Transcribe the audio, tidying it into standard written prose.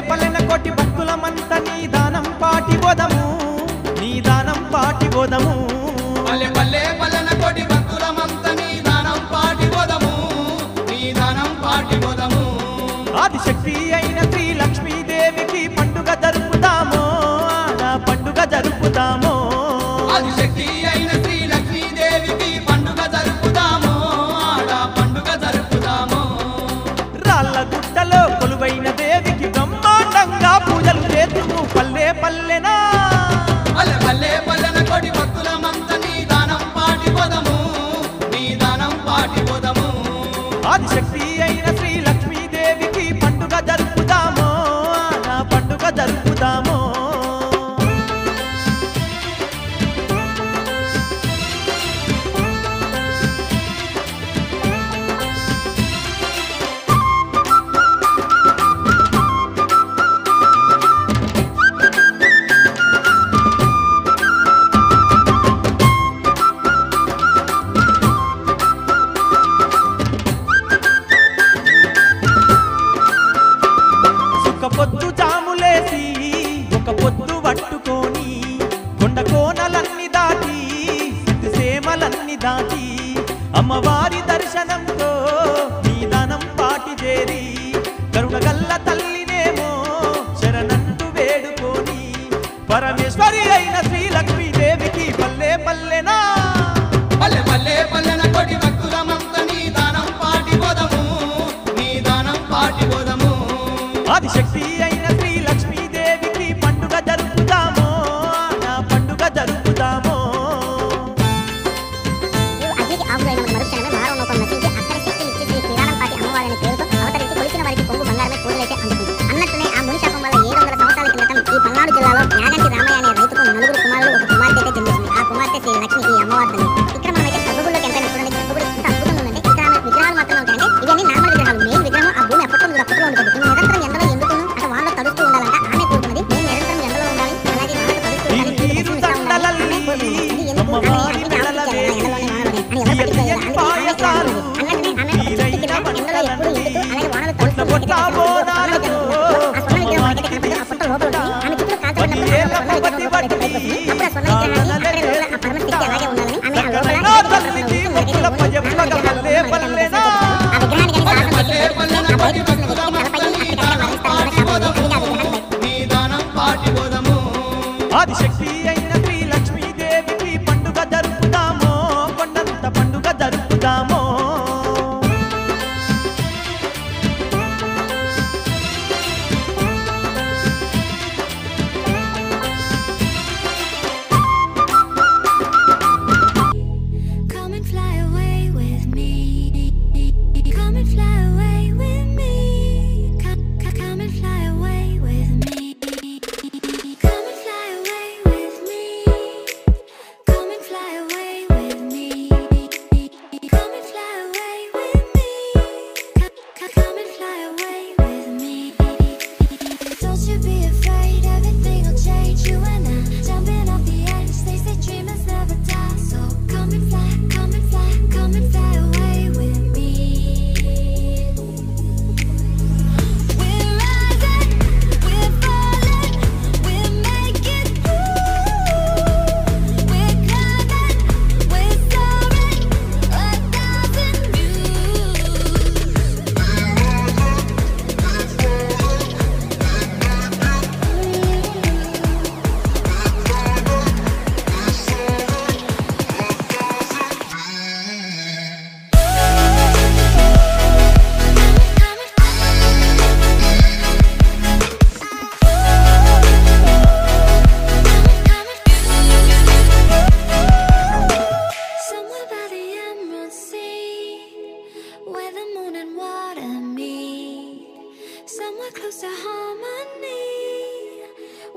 పల్లెన కోటి భక్తులమంత నీ దానం పాటిపోదము నీ దానం పాటిపోదము పల్లె పల్లె పల్లెన కోటి భక్తులమంత నీ దానం పాటిపోదము నీ దానం పాటిపోదము ఆదిశక్తి అయిన శ్రీ లక్ష్మీదేవికి పండుగ జరుపుతామో ఆడా పండుగ జరుపుతామో ఆదిశక్తి అయిన శ్రీ లక్ష్మీదేవికి పండుగ జరుపుతామో ఆడా పండుగ జరుపుతామో రాళ్ళ గుట్టలో కొలువైన దేవికి బ్రహ్మాండంగా పూజలు చేతుము పల్లె పల్లెనా పల్లె పల్లె పల్లెన కోటి భక్తులమంత నీ దానం పాటిపోదము నీ దానం పాటిపోదము ఆదిశక్తి అయిన శ్రీ లక్ష్మీదేవికి పండుగ జరుపుతామో ఆడా పండుగ జరుపుతామో పొద్దు జాములేసి ఒక పొద్దు పట్టుకొని కొండ కోనలన్నీ దాటి సిద్ధసేమలన్నీ దాటి అమ్మవారి దర్శనంతో నీ దానం పాటి చేరి కరుణగల్ల తల్లినేమో శరణంటూ వేడుకొని పరమేశ్వరి అయిన శ్రీ లక్ష్మీదేవికి పల్లె పల్లెనా పల్లె పల్లె పల్లెన కోటి భక్తులమంత నీ దానం పాటిపోదము నీ దానం పాటిపోదము ఆదిశక్తి అయిన శ్రీ లక్ష్మీదేవికి పండుగ జరుపుతామో నా పండుగ జరుపుతామో అగ్నికి ఆవులైన మరుక్షణమే మానవలోకం నశించి అక్కడి శక్తినిచ్చి శ్రీ శ్రీరామంపాటి అమ్మవారిని పేరుతో అవతరించి కొలిచిన వారికి పొంగు బంగారమే పూజలైతే అందుకుంది అన్నట్టునే ఆ ముని శాపం వల్ల 700 సంవత్సరాల క్రితం ఈ పల్నాడు జిల్లాలో యాగంటి రామయ్య అనే రైతుకు నలుగురు కుమారులు ఒక కుమార్తె అయితే జన్మించింది ఆ కుమార్తె శ్రీ లక్ష్మి ఈ అమ్మవారిని ఇక్కడ మనమైతే గర్భగుడిలోకి ఎంతైనా చూడండి గర్భగుడి ఎంత అద్భుతంగా ఉందంటే ఇక్కడ విగ్రహాలు మాత్రమే ఉంటాయంటే ఇవన్నీ నార్మల్ విగ్రహాలు మెయిన్ విగ్రహం ఆ భూమి అప్పట్లో ఉంటుంది నిరంతరం ఎండలో ఎందుకు అటు వాళ్ళు తడుస్తూ ఉండాలంట ఆమె కోరుకున్నది నేను నిరంతరం ఎండలో ఉండాలి అలాగే వాళ్ళు తడుస్తూ ఉండాలి ఆదిశక్తి అయిన శ్రీ లక్ష్మీదేవికి పండుగ జరుపుతామో కొండంత పండుగ జరుపుతామో Somewhere close to harmony.